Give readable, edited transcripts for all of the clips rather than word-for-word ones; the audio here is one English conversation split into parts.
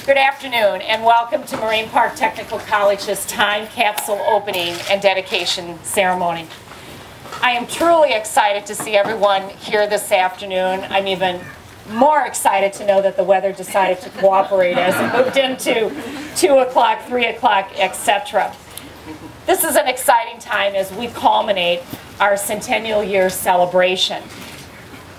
Good afternoon and welcome to Moraine Park Technical College's time capsule opening and dedication ceremony. I am truly excited to see everyone here this afternoon. I'm even more excited to know that the weather decided to cooperate as it moved into 2 o'clock, 3 o'clock, etc. This is an exciting time as we culminate our centennial year celebration.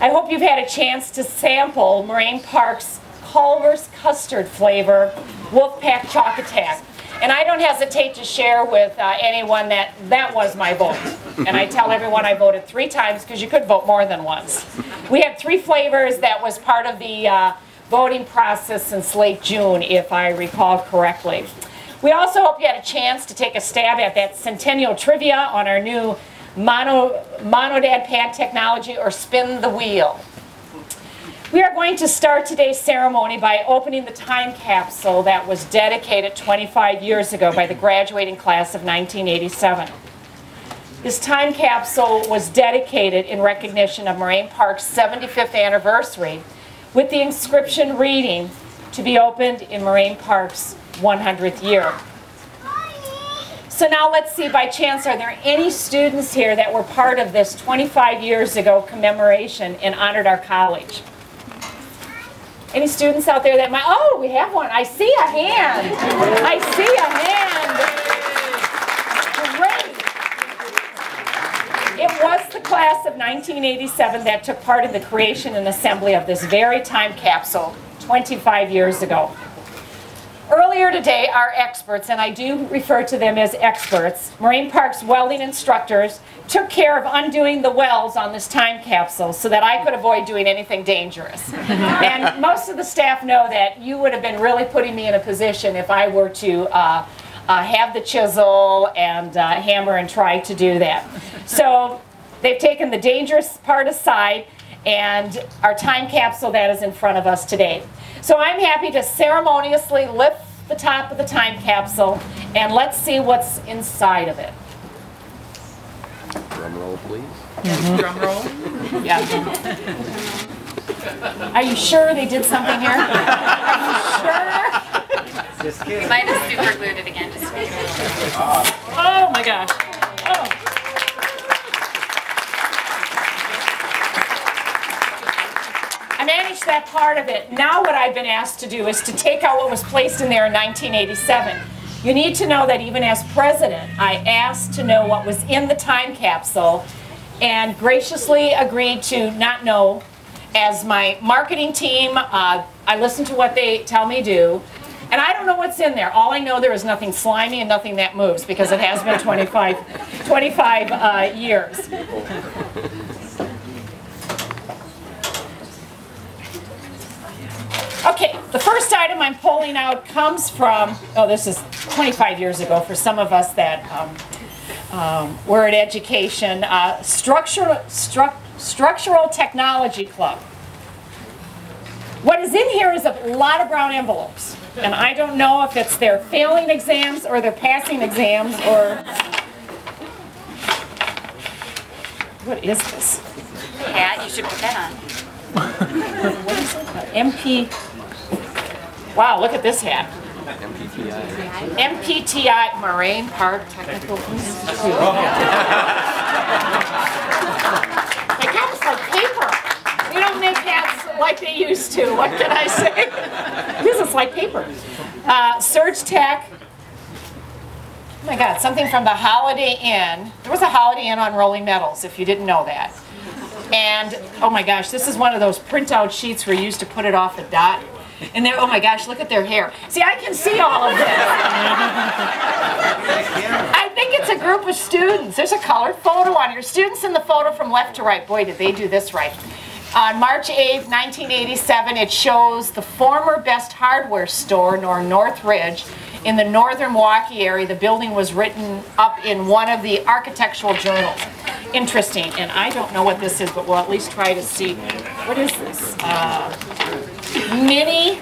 I hope you've had a chance to sample Moraine Park's Culver's custard flavor Wolfpack Chalk Attack. And I don't hesitate to share with anyone that that was my vote. And I tell everyone I voted 3 times because you could vote more than once. We had 3 flavors that was part of the voting process since late June, if I recall correctly. We also hope you had a chance to take a stab at that centennial trivia on our new monodad pad technology, or spin the wheel. We are going to start today's ceremony by opening the time capsule that was dedicated 25 years ago by the graduating class of 1987. This time capsule was dedicated in recognition of Moraine Park's 75th anniversary, with the inscription reading, "To be opened in Moraine Park's 100th year." So now let's see, by chance, are there any students here that were part of this 25 years ago commemoration and honored our college? Any students out there that might? Oh, we have one. I see a hand. I see a hand. Great. It was the class of 1987 that took part in the creation and assembly of this very time capsule 25 years ago. Earlier today, our experts, and I do refer to them as experts, Moraine Park's welding instructors, took care of undoing the welds on this time capsule so that I could avoid doing anything dangerous. And most of the staff know that you would have been really putting me in a position if I were to have the chisel and hammer and try to do that. So they've taken the dangerous part aside, and our time capsule that is in front of us today. So I'm happy to ceremoniously lift the top of the time capsule, and let's see what's inside of it. Drum roll, please. Mm-hmm. Drum roll? Yeah. Are you sure they did something here? Are you sure? Just kidding. We might have super glued it again. Just oh my gosh. Oh. I managed that part of it. Now what I've been asked to do is to take out what was placed in there in 1987. You need to know that even as president, I asked to know what was in the time capsule and graciously agreed to not know. As my marketing team, I listen to what they tell me do, and I don't know what's in there. All I know, there is nothing slimy and nothing that moves, because it has been 25 years. Okay, the first item I'm pulling out comes from, oh, this is 25 years ago for some of us that were in education, Structural Technology Club. What is in here is a lot of brown envelopes, and I don't know if it's their failing exams or their passing exams, or what is this? Yeah, you should put that on. What is it? MP. Wow, look at this hat. MPTI, Moraine Park Technical Institute. They got us like paper. We don't make hats like they used to. What can I say? This is like paper. Surge Tech. Oh my God, something from the Holiday Inn. There was a Holiday Inn on Rolling Meadows, if you didn't know that. And, oh my gosh, this is one of those printout sheets where you used to put it off a dot. And there, oh my gosh, look at their hair. See, I can see all of this. I think it's a group of students. There's a colored photo on here. Students in the photo from left to right. Boy, did they do this right. On March 8th, 1987, it shows the former Best Hardware store, Northridge, in the northern Milwaukee area. The building was written up in one of the architectural journals. Interesting, and I don't know what this is, but we'll at least try to see. What is this? Mini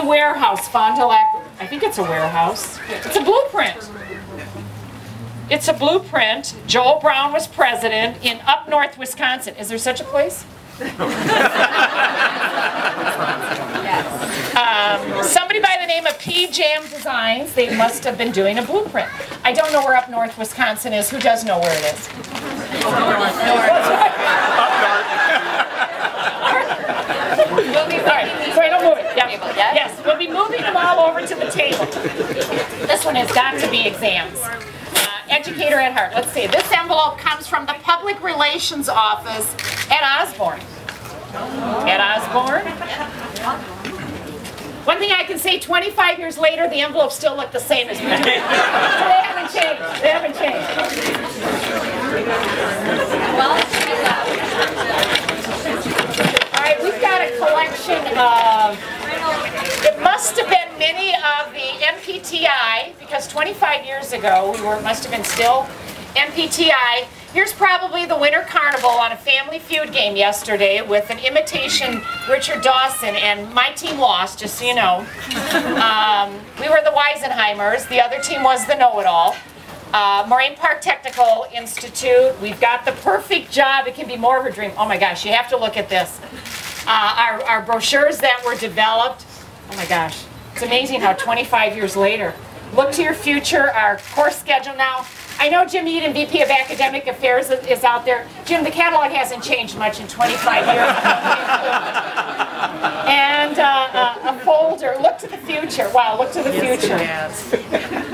warehouse, Fond du Lac. I think it's a warehouse. It's a blueprint. It's a blueprint. Joel Brown was president in up north Wisconsin. Is there such a place? Somebody name of P-Jam Designs. They must have been doing a blueprint. I don't know where up north Wisconsin is. Who does know where it is? Sorry, don't move it. Yep. Yes, we'll be moving them all over to the table. This one has got to be exams. Educator at heart. Let's see. This envelope comes from the Public Relations Office at Osborne. At Osborne. One thing I can say, 25 years later, the envelopes still look the same as before. So they haven't changed. They haven't changed. All right, we've got a collection of, it must have been many of the MPTI, because 25 years ago, must have been still MPTI. Here's probably the Winter Carnival on a Family Feud game yesterday with an imitation Richard Dawson, and my team lost, just so you know. We were the Weisenheimers. The other team was the Know-It-All. Moraine Park Technical Institute. We've got the perfect job. It can be more of a dream. Oh my gosh, you have to look at this. Our brochures that were developed. Oh my gosh, it's amazing how 25 years later. Look to your future, our course schedule now. I know Jim Eden, VP of Academic Affairs, is out there. Jim, the catalog hasn't changed much in 25 years. And a folder. Look to the future. Wow, look to the future.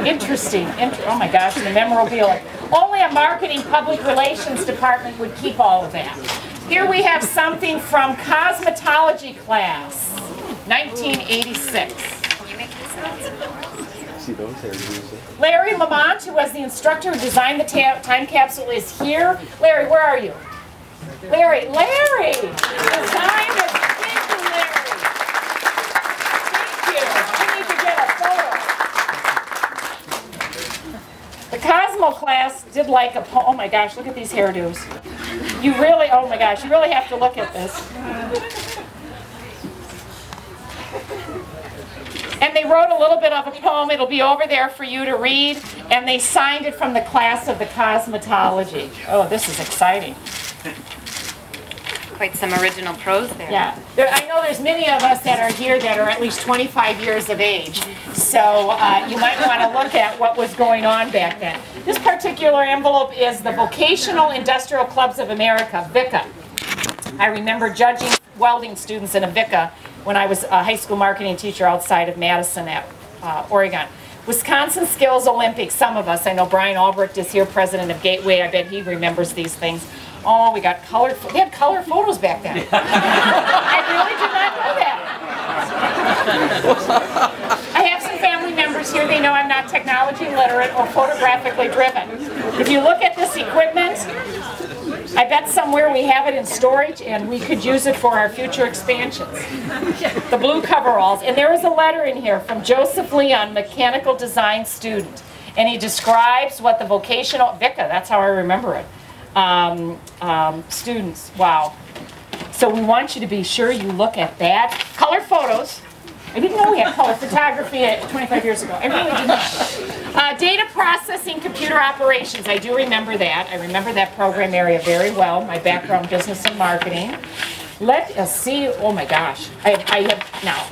Interesting. Oh my gosh, the memorabilia. Only a marketing public relations department would keep all of that. Here we have something from cosmetology class, 1986. Larry Lamont, who was the instructor who designed the time capsule, is here. Larry, where are you? Larry! Larry! Designed it. Thank you, Larry. Thank you. We need to get a photo. The Cosmo class did like a poem. Oh my gosh, look at these hairdos. You really, oh my gosh, you really have to look at this. And they wrote a little bit of a poem. It'll be over there for you to read. And they signed it from the class of the cosmetology. Oh, this is exciting. Quite some original prose there. Yeah. I know there's many of us that are here that are at least 25 years of age. So you might want to look at what was going on back then. This particular envelope is the Vocational Industrial Clubs of America, VICA. I remember judging welding students in a VICA when I was a high school marketing teacher outside of Madison at Oregon. Wisconsin Skills Olympics, some of us, I know Brian Albrecht is here, president of Gateway, I bet he remembers these things. Oh, we got colored, they had color photos back then. I really did not know that. I have some family members here, they know I'm not technology literate or photographically driven. If you look at this equipment, I bet somewhere we have it in storage and we could use it for our future expansions. The blue coveralls. And there is a letter in here from Joseph Leon, mechanical design student. And he describes what the vocational, VICA, that's how I remember it, students. Wow. So we want you to be sure you look at that. Color photos. I didn't know we had color photography 25 years ago. I really didn't. Data processing, computer operations. I do remember that. I remember that program area very well. My background, business and marketing. Let us see. Oh my gosh. I have now.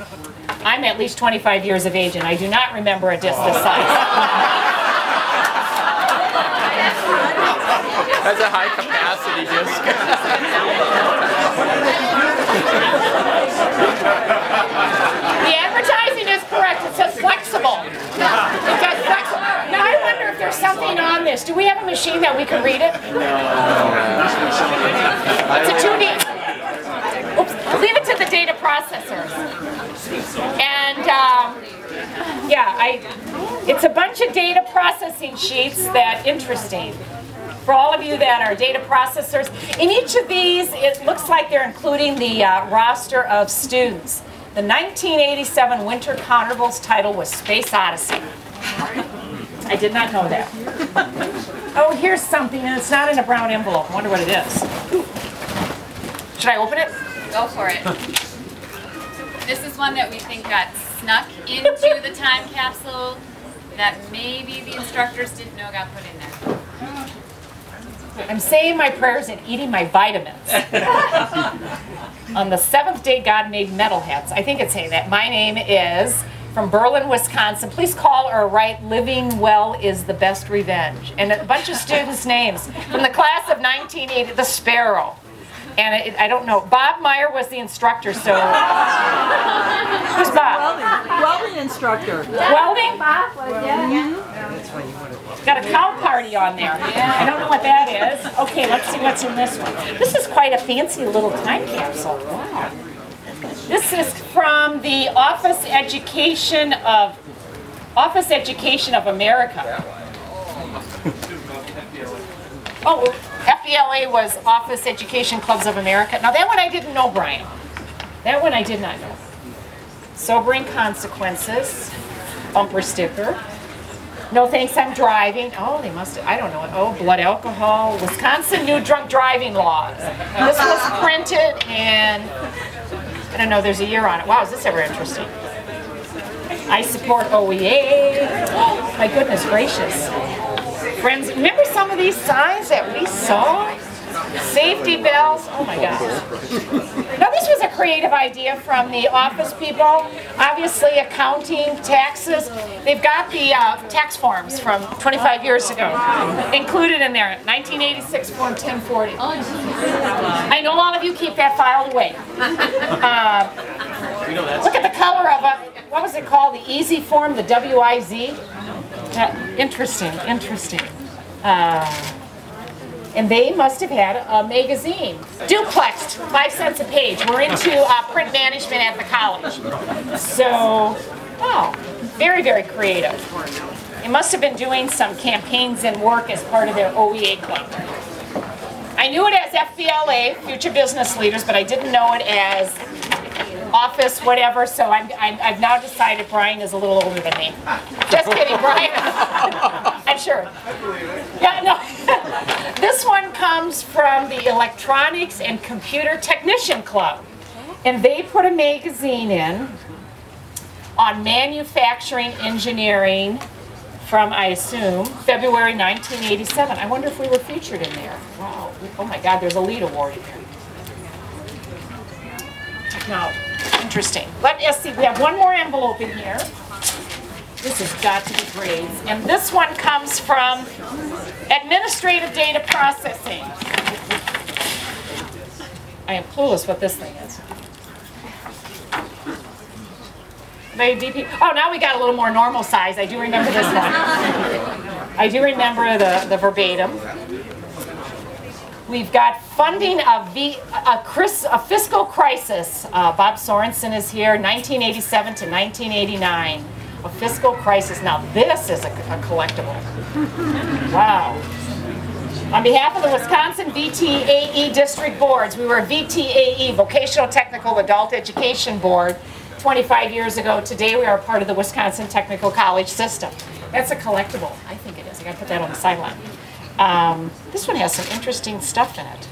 I'm at least 25 years of age, and I do not remember a disc this size. That's a high capacity disc. The advertising is correct. It says flexible. Because flexible. Now I wonder if there's something on this. Do we have a machine that we can read it? It's a 2D. Oops. Leave it to the data processors. And yeah, it's a bunch of data processing sheets that interesting. For all of you that are data processors, in each of these, it looks like they're including the roster of students. The 1987 Winter Carnival's title was Space Odyssey. I did not know that. Oh, here's something, and it's not in a brown envelope. I wonder what it is. Should I open it? Go for it. This is one that we think got snuck into the time capsule that maybe the instructors didn't know got put in there. I'm saying my prayers and eating my vitamins. On the seventh day, God made metal heads. I think it's saying that. My name is from Berlin, Wisconsin. Please call or write, "Living well is the best revenge." And a bunch of students' names from the class of 1980, the Sparrow. And I don't know, Bob Meyer was the instructor, so. Who's Bob? Welding instructor. Welding? Got a cow party on there. I don't know what that is. Okay, let's see what's in this one. This is quite a fancy little time capsule. Wow. This is from the Office Education of America. Oh, FBLA was Office Education Clubs of America. Now that one I didn't know, Brian. That one I did not know. Sobering Consequences, bumper sticker. No thanks, I'm driving. Oh, they must have, I don't know. Oh, blood alcohol. Wisconsin new drunk driving laws. This was printed and, I don't know, there's a year on it. Wow, is this ever interesting? I support OEA. Oh, my goodness gracious. Friends, remember some of these signs that we saw? Safety bells, oh my gosh. Now this was a creative idea from the office people. Obviously accounting, taxes. They've got the tax forms from 25 years ago included in there. 1986 Form 1040. I know all of you keep that filed away. Look at the color of it. What was it called? The Easy Form, the WIZ? Interesting, interesting. And they must have had a magazine. Duplexed, 5 cents a page. We're into print management at the college. So, wow, very, very creative. They must have been doing some campaigns and work as part of their OEA club. I knew it as FBLA, Future Business Leaders, but I didn't know it as office, whatever, so I've now decided Brian is a little older than me. Just kidding, Brian. I'm sure. Yeah, no. This one comes from the Electronics and Computer Technician Club. And they put a magazine in on manufacturing engineering from, I assume, February 1987. I wonder if we were featured in there. Wow. Oh my God, there's a lead award in there. Technology. Interesting. Let's see, we have one more envelope in here. This has got to be grades. And this one comes from Administrative Data Processing. I am clueless what this thing is. Oh, now we got a little more normal size. I do remember this one. I do remember the verbatim. We've got funding a fiscal crisis. Bob Sorensen is here, 1987 to 1989. A fiscal crisis. Now this is a collectible. Wow. On behalf of the Wisconsin VTAE District Boards, we were a VTAE, Vocational Technical Adult Education Board, 25 years ago. Today we are part of the Wisconsin Technical College system. That's a collectible. I think it is. I got to put that on the sideline. This one has some interesting stuff in it.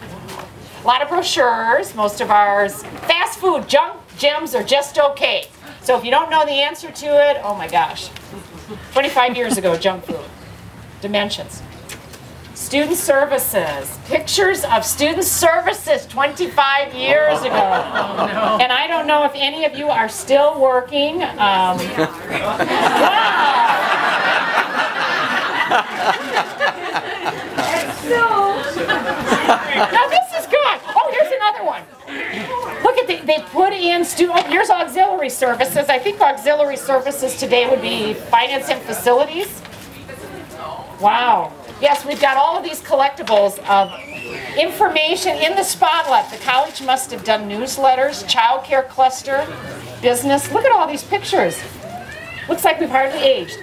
A lot of brochures, most of ours. Fast food, junk gems are just okay. So if you don't know the answer to it, oh my gosh. 25 years ago, junk food. Dimensions. Student services. Pictures of student services 25 years ago. Oh, no. And I don't know if any of you are still working. Wow. Now this is good. Oh, here's another one. Look at they put in here's auxiliary services. I think auxiliary services today would be finance and facilities. Wow. Yes, we've got all of these collectibles of information in the spotlight. The college must have done newsletters, child care cluster, business. Look at all these pictures. Looks like we've hardly aged.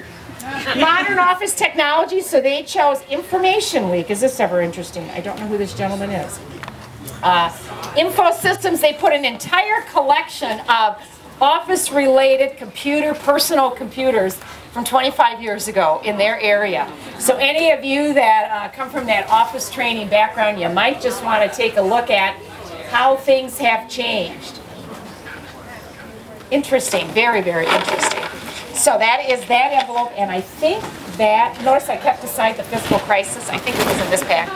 Modern office technology, so they chose Information Week. Is this ever interesting? I don't know who this gentleman is. Info Systems, they put an entire collection of office-related personal computers from 25 years ago in their area. So any of you that come from that office training background, you might just want to take a look at how things have changed. Interesting, very, very interesting. So that is that envelope, and I think that, notice I kept aside the fiscal crisis. I think it was in this pack.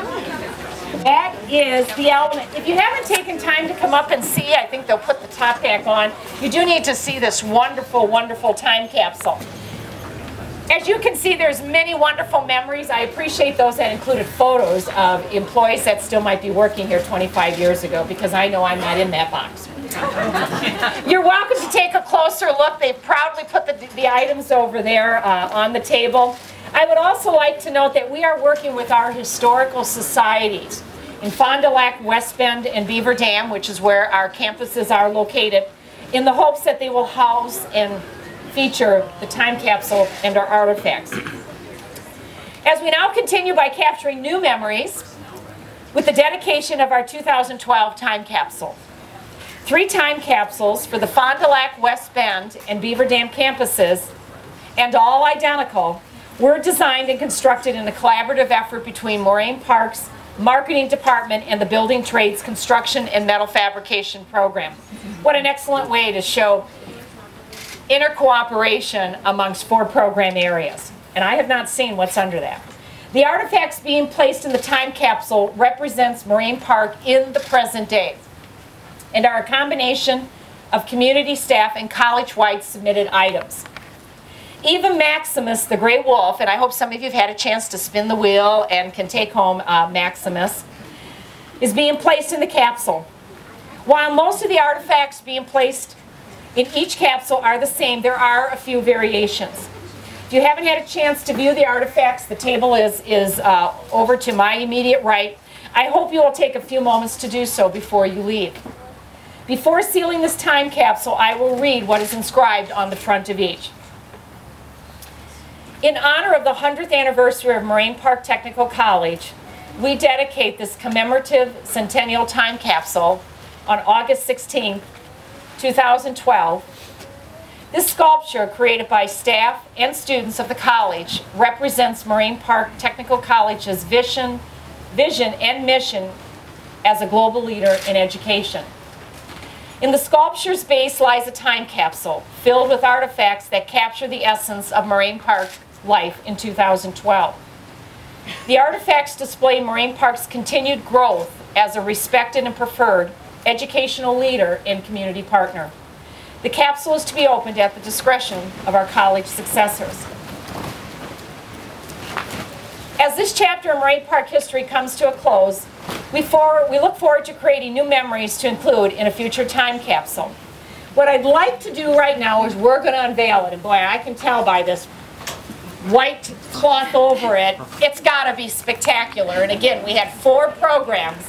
That is the element. If you haven't taken time to come up and see, I think they'll put the top back on, you do need to see this wonderful, wonderful time capsule. As you can see, there's many wonderful memories. I appreciate those that included photos of employees that still might be working here 25 years ago, because I know I'm not in that box. You're welcome to take a closer look. They've proudly put the items over there on the table. I would also like to note that we are working with our historical societies in Fond du Lac, West Bend, and Beaver Dam, which is where our campuses are located, in the hopes that they will house and feature the time capsule and our artifacts. As we now continue by capturing new memories with the dedication of our 2012 time capsule. 3 time capsules for the Fond du Lac, West Bend, and Beaver Dam campuses, and all identical, were designed and constructed in a collaborative effort between Moraine Park's marketing department and the Building Trades Construction and Metal Fabrication program. What an excellent way to show intercooperation amongst 4 program areas. And I have not seen what's under that. The artifacts being placed in the time capsule represents Moraine Park in the present day and are a combination of community staff and college-wide submitted items. Eva Maximus, the gray wolf, and I hope some of you have had a chance to spin the wheel and can take home Maximus, is being placed in the capsule. While most of the artifacts being placed in each capsule are the same, there are a few variations. If you haven't had a chance to view the artifacts, the table is over to my immediate right. I hope you will take a few moments to do so before you leave. Before sealing this time capsule, I will read what is inscribed on the front of each. In honor of the 100th anniversary of Moraine Park Technical College, we dedicate this commemorative centennial time capsule on August 16, 2012. This sculpture, created by staff and students of the college, represents Moraine Park Technical College's vision and mission as a global leader in education. In the sculpture's base lies a time capsule filled with artifacts that capture the essence of Moraine Park life in 2012. The artifacts display Moraine Park's continued growth as a respected and preferred educational leader and community partner. The capsule is to be opened at the discretion of our college successors. As this chapter in Moraine Park history comes to a close, we look forward to creating new memories to include in a future time capsule. What I'd like to do right now is we're going to unveil it, and boy, I can tell by this white cloth over it, it's got to be spectacular. And again, we had 4 programs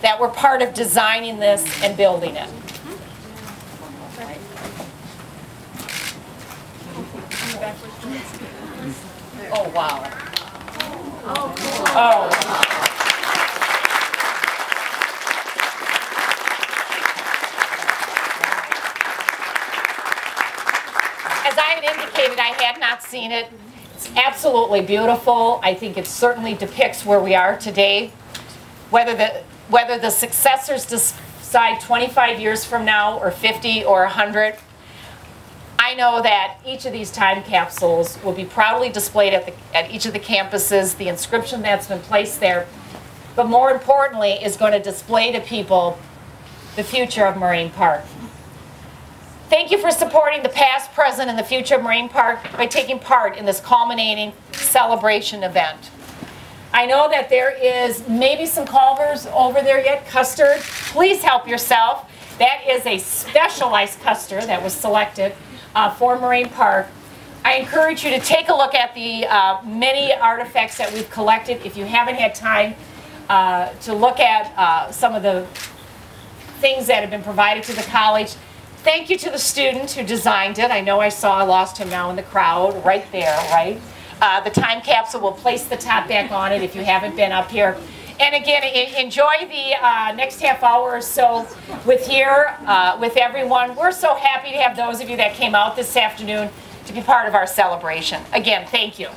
that were part of designing this and building it. Oh, wow. Oh, cool. Oh. As I had indicated, I had not seen it. It's absolutely beautiful. I think it certainly depicts where we are today. Whether the successors decide 25 years from now or 50 or 100, I know that each of these time capsules will be proudly displayed at each of the campuses, the inscription that's been placed there, but more importantly is going to display to people the future of Moraine Park. Thank you for supporting the past, present, and the future of Moraine Park by taking part in this culminating celebration event. I know that there is maybe some Culvers over there yet, custard. Please help yourself. That is a specialized custard that was selected for Moraine Park. I encourage you to take a look at the many artifacts that we've collected. If you haven't had time to look at some of the things that have been provided to the college, thank you to the student who designed it. I know I lost him now in the crowd, right there, right? The time capsule will place the top back on it if you haven't been up here. And again, enjoy the next half hour or so with everyone. We're so happy to have those of you that came out this afternoon to be part of our celebration. Again, thank you.